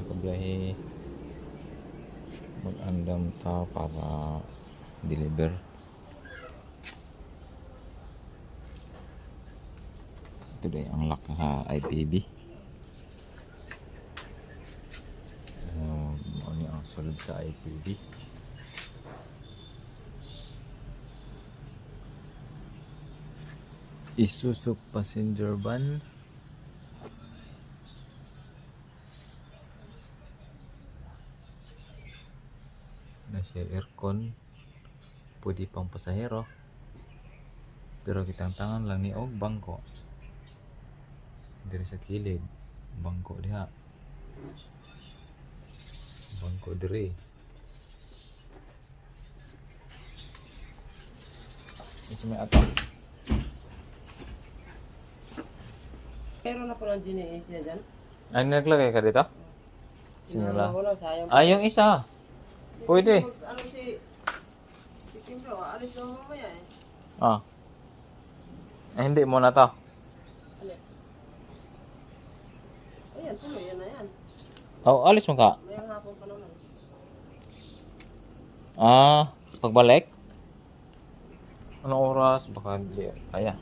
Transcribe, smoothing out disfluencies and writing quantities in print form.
mga kabiyahe, mag-andam ta para deliver. Ito din ang lock sa IPB. Ano ang sulod sa IPB. Isuzu passenger van. Nasa aircon, pwede pang pasahero, pero kitang tangan lang ni og bangko diri sa kilid. Bangko diha, bangko diri. Ito may ato. Meron na po ng GNS niya dyan. Ay, naglagay ka dito? Sinula. Sayang. Yung isa. Pwede. Ano si Timbro, alis na mamaya eh. Hindi mo na to. Ano? Ayan, tuloy, yan na yan. Alis mo ka. Mayang hapon pa naman. Pagbalik? Anong oras? Baka hindi kaya.